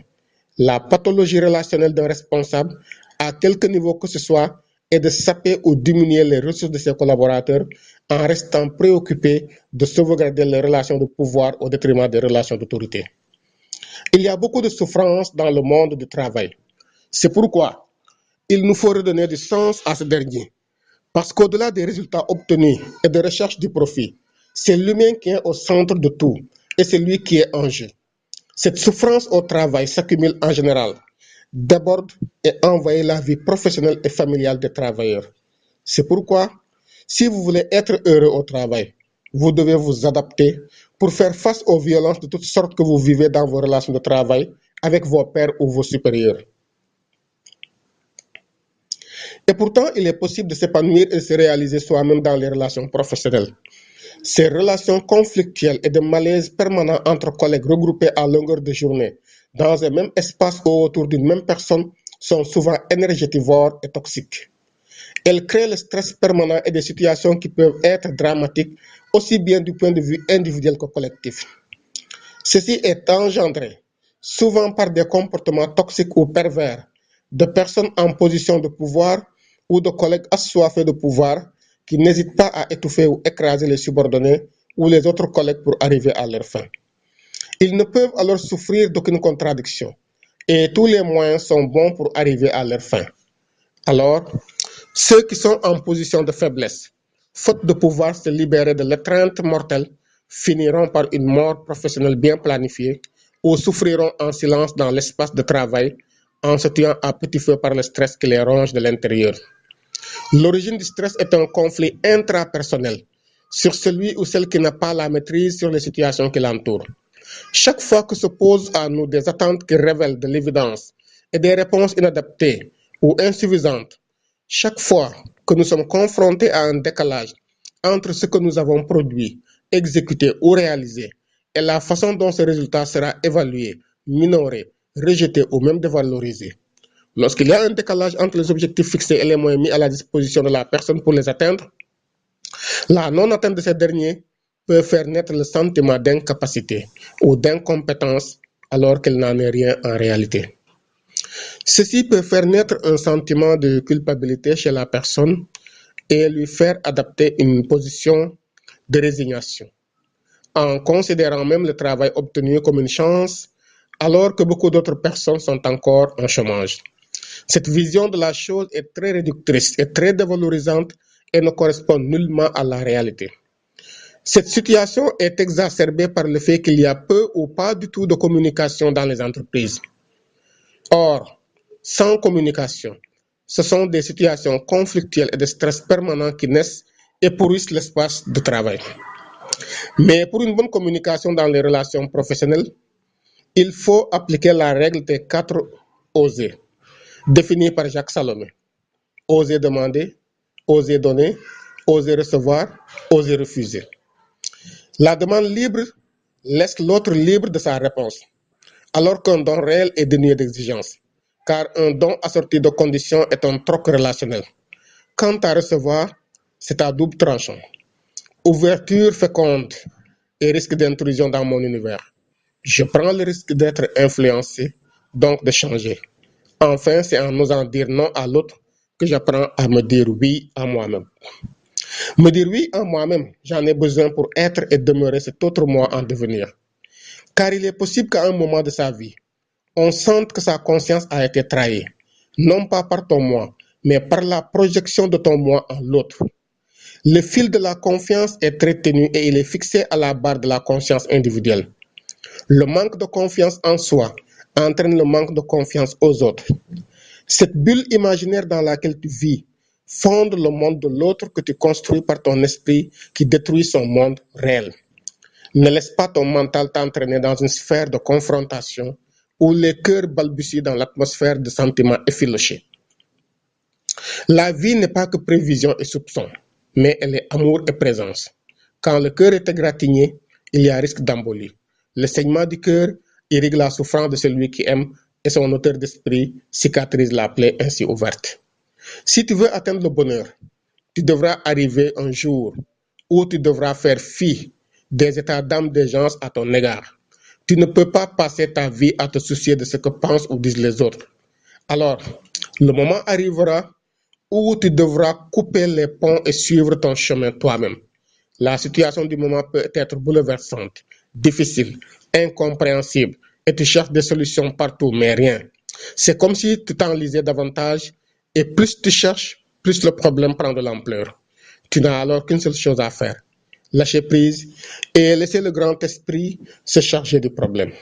la pathologie relationnelle d'un responsable, à quelque niveau que ce soit, est de saper ou diminuer les ressources de ses collaborateurs en restant préoccupé de sauvegarder les relations de pouvoir au détriment des relations d'autorité. Il y a beaucoup de souffrance dans le monde du travail. C'est pourquoi il nous faut redonner du sens à ce dernier. Parce qu'au-delà des résultats obtenus et de recherche du profit, c'est l'humain qui est au centre de tout et c'est lui qui est en jeu. Cette souffrance au travail s'accumule en général, déborde et envahit la vie professionnelle et familiale des travailleurs. C'est pourquoi, si vous voulez être heureux au travail, vous devez vous adapter pour faire face aux violences de toutes sortes que vous vivez dans vos relations de travail avec vos pairs ou vos supérieurs. Et pourtant, il est possible de s'épanouir et de se réaliser soi-même dans les relations professionnelles. Ces relations conflictuelles et de malaise permanent entre collègues regroupés à longueur de journée dans un même espace ou autour d'une même personne sont souvent énergétivores et toxiques. Elles créent le stress permanent et des situations qui peuvent être dramatiques aussi bien du point de vue individuel que collectif. Ceci est engendré souvent par des comportements toxiques ou pervers de personnes en position de pouvoir ou de collègues assoiffés de pouvoir qui n'hésitent pas à étouffer ou écraser les subordonnés ou les autres collègues pour arriver à leur fin. Ils ne peuvent alors souffrir d'aucune contradiction et tous les moyens sont bons pour arriver à leur fin. Alors, ceux qui sont en position de faiblesse, faute de pouvoir se libérer de l'étreinte mortelle, finiront par une mort professionnelle bien planifiée ou souffriront en silence dans l'espace de travail en se tuant à petit feu par le stress qui les ronge de l'intérieur. L'origine du stress est un conflit intrapersonnel sur celui ou celle qui n'a pas la maîtrise sur les situations qui l'entourent. Chaque fois que se posent à nous des attentes qui révèlent de l'évidence et des réponses inadaptées ou insuffisantes, chaque fois que nous sommes confrontés à un décalage entre ce que nous avons produit, exécuté ou réalisé et la façon dont ce résultat sera évalué, minoré, rejeté ou même dévalorisé. Lorsqu'il y a un décalage entre les objectifs fixés et les moyens mis à la disposition de la personne pour les atteindre, la non-atteinte de ces derniers peut faire naître le sentiment d'incapacité ou d'incompétence alors qu'elle n'en est rien en réalité. Ceci peut faire naître un sentiment de culpabilité chez la personne et lui faire adopter une position de résignation, en considérant même le travail obtenu comme une chance alors que beaucoup d'autres personnes sont encore en chômage. Cette vision de la chose est très réductrice et très dévalorisante et ne correspond nullement à la réalité. Cette situation est exacerbée par le fait qu'il y a peu ou pas du tout de communication dans les entreprises. Or, sans communication, ce sont des situations conflictuelles et de stress permanent qui naissent et pourrissent l'espace de travail. Mais pour une bonne communication dans les relations professionnelles, il faut appliquer la règle des 4 oser, définie par Jacques Salomé. Oser demander, oser donner, oser recevoir, oser refuser. La demande libre laisse l'autre libre de sa réponse, alors qu'un don réel est dénué d'exigence, car un don assorti de conditions est un troc relationnel. Quant à recevoir, c'est à double tranchant. Ouverture féconde et risque d'intrusion dans mon univers. Je prends le risque d'être influencé, donc de changer. Enfin, c'est en osant dire non à l'autre que j'apprends à me dire oui à moi-même. Me dire oui à moi-même, j'en ai besoin pour être et demeurer cet autre moi en devenir. Car il est possible qu'à un moment de sa vie, on sente que sa conscience a été trahie, non pas par ton moi, mais par la projection de ton moi en l'autre. Le fil de la confiance est très ténu et il est fixé à la barre de la conscience individuelle. Le manque de confiance en soi entraîne le manque de confiance aux autres. Cette bulle imaginaire dans laquelle tu vis fonde le monde de l'autre que tu construis par ton esprit qui détruit son monde réel. Ne laisse pas ton mental t'entraîner dans une sphère de confrontation où les cœurs balbutient dans l'atmosphère de sentiments effilochés. La vie n'est pas que prévision et soupçon, mais elle est amour et présence. Quand le cœur est égratigné, il y a risque d'embolie. Le saignement du cœur irrigue la souffrance de celui qui aime et son auteur d'esprit cicatrise la plaie ainsi ouverte. Si tu veux atteindre le bonheur, tu devras arriver un jour où tu devras faire fi des états d'âme des gens à ton égard. Tu ne peux pas passer ta vie à te soucier de ce que pensent ou disent les autres. Alors, le moment arrivera où tu devras couper les ponts et suivre ton chemin toi-même. La situation du moment peut être bouleversante, difficile, incompréhensible, et tu cherches des solutions partout, mais rien. C'est comme si tu t'enlisais davantage, et plus tu cherches, plus le problème prend de l'ampleur. Tu n'as alors qu'une seule chose à faire, lâcher prise et laisser le grand esprit se charger du problème.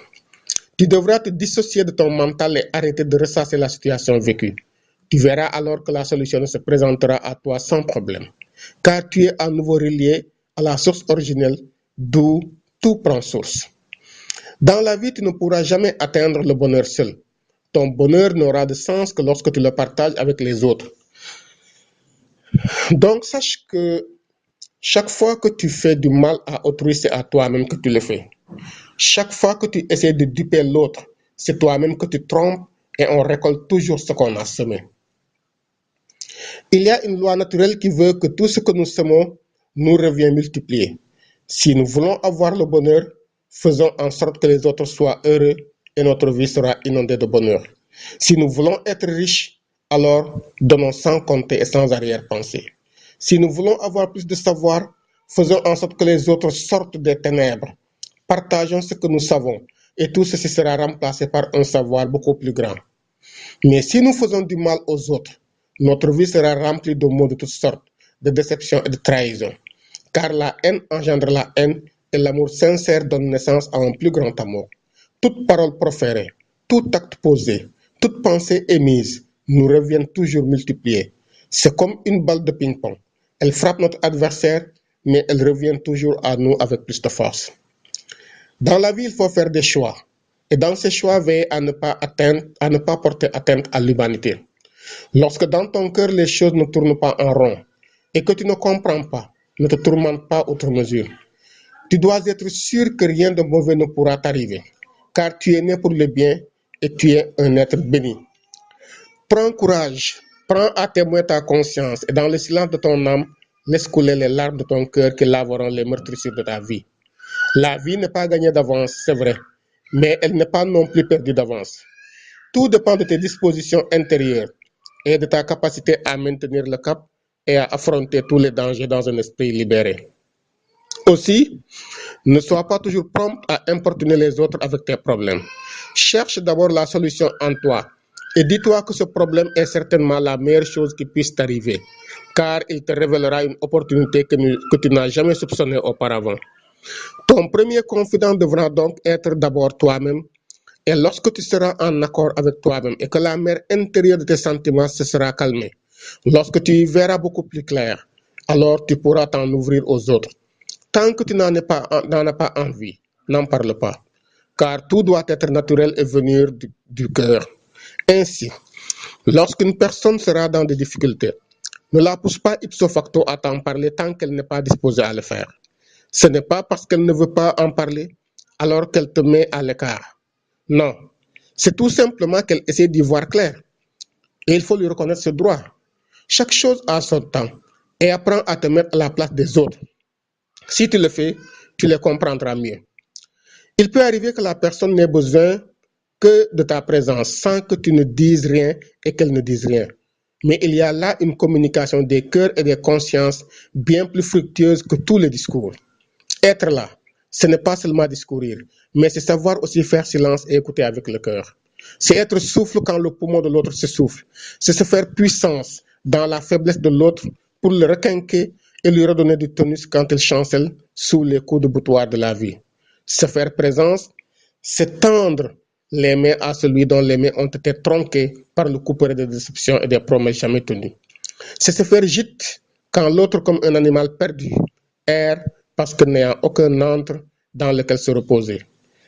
Tu devras te dissocier de ton mental et arrêter de ressasser la situation vécue. Tu verras alors que la solution se présentera à toi sans problème, car tu es à nouveau relié à la source originelle d'où tout prend source. Dans la vie, tu ne pourras jamais atteindre le bonheur seul. Ton bonheur n'aura de sens que lorsque tu le partages avec les autres. Donc, sache que chaque fois que tu fais du mal à autrui, c'est à toi-même que tu le fais. Chaque fois que tu essaies de duper l'autre, c'est toi-même que tu trompes et on récolte toujours ce qu'on a semé. Il y a une loi naturelle qui veut que tout ce que nous semons nous revient multiplié. Si nous voulons avoir le bonheur, faisons en sorte que les autres soient heureux et notre vie sera inondée de bonheur. Si nous voulons être riches, alors donnons sans compter et sans arrière-pensée. Si nous voulons avoir plus de savoir, faisons en sorte que les autres sortent des ténèbres. Partageons ce que nous savons et tout ceci sera remplacé par un savoir beaucoup plus grand. Mais si nous faisons du mal aux autres, notre vie sera remplie de maux de toutes sortes, de déceptions et de trahisons. Car la haine engendre la haine et l'amour sincère donne naissance à un plus grand amour. Toute parole proférée, tout acte posé, toute pensée émise nous reviennent toujours multipliées. C'est comme une balle de ping-pong. Elle frappe notre adversaire, mais elle revient toujours à nous avec plus de force. Dans la vie, il faut faire des choix. Et dans ces choix, veiller à ne pas porter atteinte à l'humanité. Lorsque dans ton cœur, les choses ne tournent pas en rond et que tu ne comprends pas, ne te tourmente pas outre mesure. Tu dois être sûr que rien de mauvais ne pourra t'arriver, car tu es né pour le bien et tu es un être béni. Prends courage, prends à témoin ta conscience et dans le silence de ton âme, laisse couler les larmes de ton cœur qui laveront les meurtrissures de ta vie. La vie n'est pas gagnée d'avance, c'est vrai, mais elle n'est pas non plus perdue d'avance. Tout dépend de tes dispositions intérieures et de ta capacité à maintenir le cap et à affronter tous les dangers dans un esprit libéré. Aussi, ne sois pas toujours prompt à importuner les autres avec tes problèmes. Cherche d'abord la solution en toi et dis-toi que ce problème est certainement la meilleure chose qui puisse t'arriver, car il te révélera une opportunité que tu n'as jamais soupçonnée auparavant. Ton premier confident devra donc être d'abord toi-même. Et lorsque tu seras en accord avec toi-même et que la mer intérieure de tes sentiments se sera calmée, lorsque tu y verras beaucoup plus clair, alors tu pourras t'en ouvrir aux autres. Tant que tu n'en as pas envie, n'en parle pas, car tout doit être naturel et venir du cœur. Ainsi, lorsqu'une personne sera dans des difficultés, ne la pousse pas ipso facto à t'en parler tant qu'elle n'est pas disposée à le faire. Ce n'est pas parce qu'elle ne veut pas en parler, alors qu'elle te met à l'écart. Non, c'est tout simplement qu'elle essaie d'y voir clair. Et il faut lui reconnaître ce droit. Chaque chose a son temps et apprends à te mettre à la place des autres. Si tu le fais, tu les comprendras mieux. Il peut arriver que la personne n'ait besoin que de ta présence sans que tu ne dises rien et qu'elle ne dise rien. Mais il y a là une communication des cœurs et des consciences bien plus fructueuse que tous les discours. Être là, ce n'est pas seulement discourir, mais c'est savoir aussi faire silence et écouter avec le cœur. C'est être souffle quand le poumon de l'autre s'essouffle. C'est se faire puissance dans la faiblesse de l'autre pour le requinquer et lui redonner du tonus quand il chancelle sous les coups de boutoir de la vie. Se faire présence, c'est tendre les mains à celui dont les mains ont été tronquées par le couperet de déception et des promesses jamais tenues. C'est se faire gîte quand l'autre, comme un animal perdu, erre parce que n'ayant aucun antre dans lequel se reposer.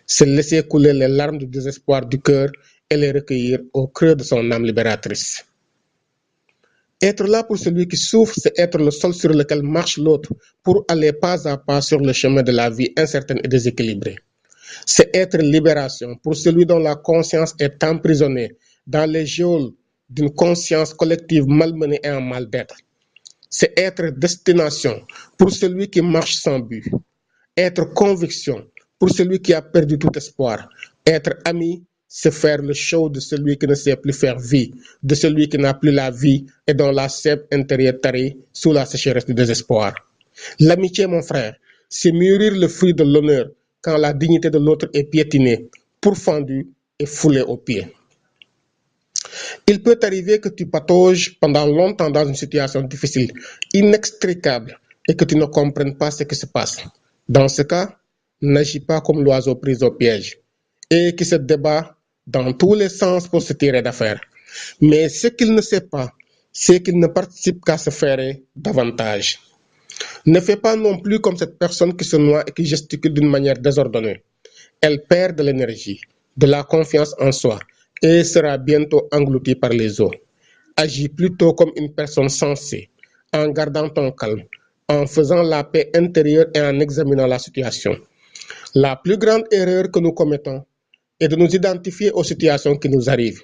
C'est laisser couler les larmes du désespoir du cœur et les recueillir au creux de son âme libératrice. Être là pour celui qui souffre, c'est être le sol sur lequel marche l'autre pour aller pas à pas sur le chemin de la vie incertaine et déséquilibrée. C'est être libération pour celui dont la conscience est emprisonnée dans les geôles d'une conscience collective malmenée et en mal d'être. C'est être destination pour celui qui marche sans but. Être conviction pour celui qui a perdu tout espoir. Être ami c'est faire le show de celui qui ne sait plus faire vie, de celui qui n'a plus la vie et dont la sève intérieure tarit sous la sécheresse du désespoir. L'amitié, mon frère, c'est mûrir le fruit de l'honneur quand la dignité de l'autre est piétinée, pourfendue et foulée aux pieds. Il peut arriver que tu patauges pendant longtemps dans une situation difficile, inextricable, et que tu ne comprennes pas ce qui se passe. Dans ce cas, n'agis pas comme l'oiseau pris au piège et qui se débat dans tous les sens pour se tirer d'affaire. Mais ce qu'il ne sait pas, c'est qu'il ne participe qu'à se faire davantage. Ne fais pas non plus comme cette personne qui se noie et qui gesticule d'une manière désordonnée. Elle perd de l'énergie, de la confiance en soi et sera bientôt engloutie par les eaux. Agis plutôt comme une personne sensée, en gardant ton calme, en faisant la paix intérieure et en examinant la situation. La plus grande erreur que nous commettons est de nous identifier aux situations qui nous arrivent.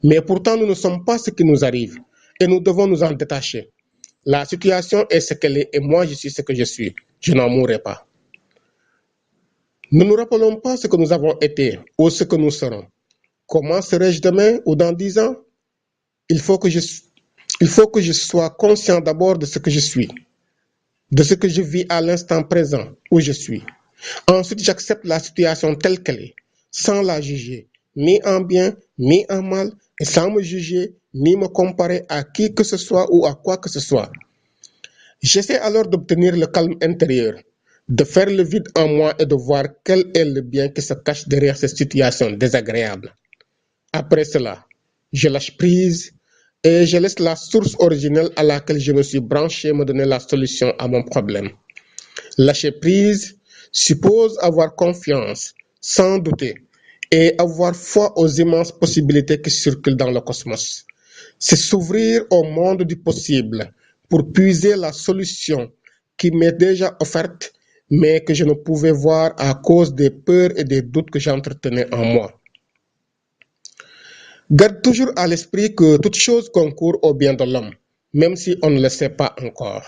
Mais pourtant, nous ne sommes pas ce qui nous arrive et nous devons nous en détacher. La situation est ce qu'elle est et moi je suis ce que je suis. Je n'en mourrai pas. Ne nous rappelons pas ce que nous avons été ou ce que nous serons. Comment serai-je demain ou dans 10 ans? Il faut que je sois conscient d'abord de ce que je suis, de ce que je vis à l'instant présent où je suis. Ensuite, j'accepte la situation telle qu'elle est, sans la juger, ni en bien, ni en mal, et sans me juger, ni me comparer à qui que ce soit ou à quoi que ce soit. J'essaie alors d'obtenir le calme intérieur, de faire le vide en moi et de voir quel est le bien qui se cache derrière cette situation désagréable. Après cela, je lâche prise et je laisse la source originelle à laquelle je me suis branché me donner la solution à mon problème. Lâcher prise suppose avoir confiance, sans douter, et avoir foi aux immenses possibilités qui circulent dans le cosmos. C'est s'ouvrir au monde du possible pour puiser la solution qui m'est déjà offerte, mais que je ne pouvais voir à cause des peurs et des doutes que j'entretenais en moi. Garde toujours à l'esprit que toute chose concourt au bien de l'homme, même si on ne le sait pas encore.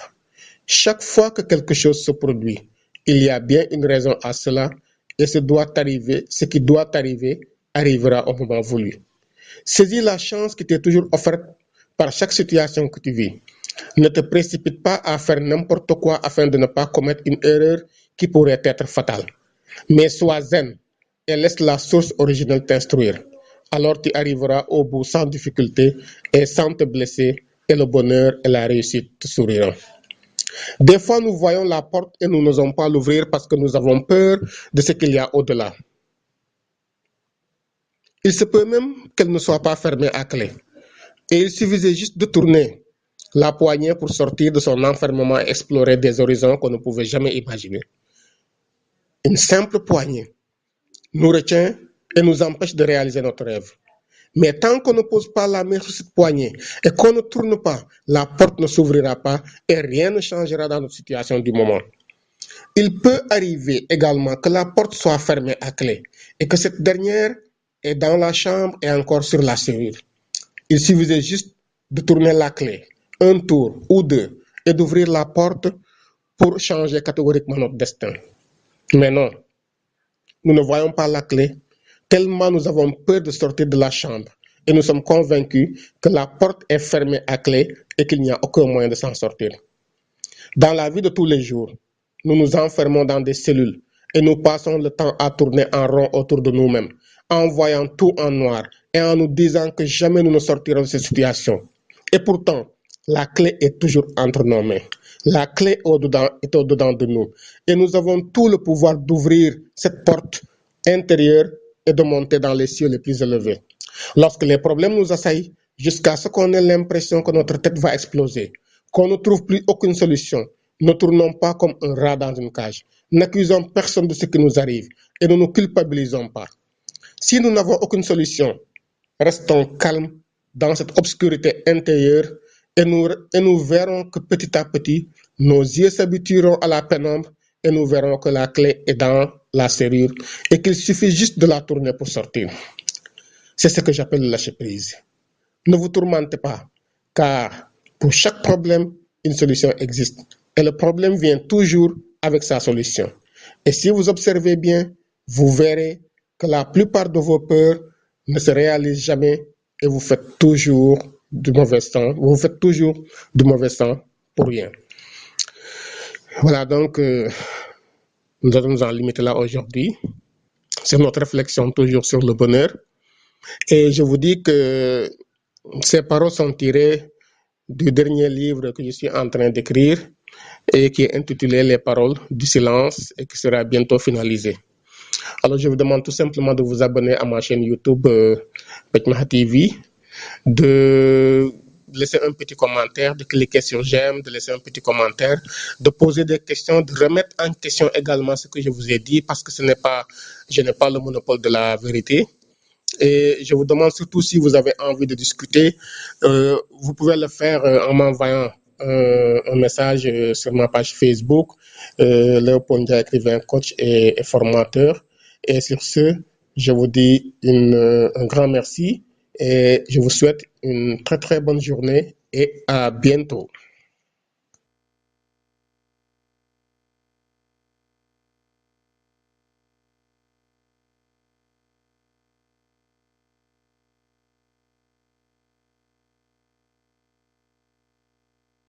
Chaque fois que quelque chose se produit, il y a bien une raison à cela et ce qui doit arriver arrivera au moment voulu. Saisis la chance qui t'est toujours offerte par chaque situation que tu vis. Ne te précipite pas à faire n'importe quoi afin de ne pas commettre une erreur qui pourrait être fatale. Mais sois zen et laisse la source originelle t'instruire. Alors tu arriveras au bout sans difficulté et sans te blesser et le bonheur et la réussite te souriront. Des fois, nous voyons la porte et nous n'osons pas l'ouvrir parce que nous avons peur de ce qu'il y a au-delà. Il se peut même qu'elle ne soit pas fermée à clé. Et il suffisait juste de tourner la poignée pour sortir de son enfermement et explorer des horizons qu'on ne pouvait jamais imaginer. Une simple poignée nous retient et nous empêche de réaliser notre rêve. Mais tant qu'on ne pose pas la main sur cette poignée et qu'on ne tourne pas, la porte ne s'ouvrira pas et rien ne changera dans notre situation du moment. Il peut arriver également que la porte soit fermée à clé et que cette dernière est dans la chambre et encore sur la serrure. Il suffisait juste de tourner la clé, un tour ou deux, et d'ouvrir la porte pour changer catégoriquement notre destin. Mais non, nous ne voyons pas la clé, tellement nous avons peur de sortir de la chambre et nous sommes convaincus que la porte est fermée à clé et qu'il n'y a aucun moyen de s'en sortir. Dans la vie de tous les jours, nous nous enfermons dans des cellules et nous passons le temps à tourner en rond autour de nous-mêmes, en voyant tout en noir et en nous disant que jamais nous ne sortirons de cette situation. Et pourtant, la clé est toujours entre nos mains. La clé est au-dedans de nous. Et nous avons tout le pouvoir d'ouvrir cette porte intérieure et de monter dans les cieux les plus élevés. Lorsque les problèmes nous assaillent, jusqu'à ce qu'on ait l'impression que notre tête va exploser, qu'on ne trouve plus aucune solution, ne tournons pas comme un rat dans une cage. N'accusons personne de ce qui nous arrive et ne nous culpabilisons pas. Si nous n'avons aucune solution, restons calmes dans cette obscurité intérieure et nous verrons que petit à petit, nos yeux s'habitueront à la pénombre et nous verrons que la clé est dans la serrure et qu'il suffit juste de la tourner pour sortir. C'est ce que j'appelle le lâcher prise. Ne vous tourmentez pas, car pour chaque problème, une solution existe. Et le problème vient toujours avec sa solution. Et si vous observez bien, vous verrez que la plupart de vos peurs ne se réalise jamais et vous faites toujours du mauvais temps. Vous faites toujours du mauvais temps pour rien. Voilà, donc nous allons nous en limiter là aujourd'hui. C'est notre réflexion toujours sur le bonheur. Et je vous dis que ces paroles sont tirées du dernier livre que je suis en train d'écrire et qui est intitulé Les paroles du silence et qui sera bientôt finalisé. Alors, je vous demande tout simplement de vous abonner à ma chaîne YouTube Pekmaha TV, de laisser un petit commentaire, de cliquer sur j'aime, de laisser un petit commentaire, de poser des questions, de remettre en question également ce que je vous ai dit parce que je n'ai pas le monopole de la vérité. Et je vous demande surtout si vous avez envie de discuter, vous pouvez le faire en m'envoyant un message sur ma page Facebook, Léopold Ndiaye, écrivain, coach et formateur. Et sur ce, je vous dis un grand merci et je vous souhaite une très très bonne journée et à bientôt.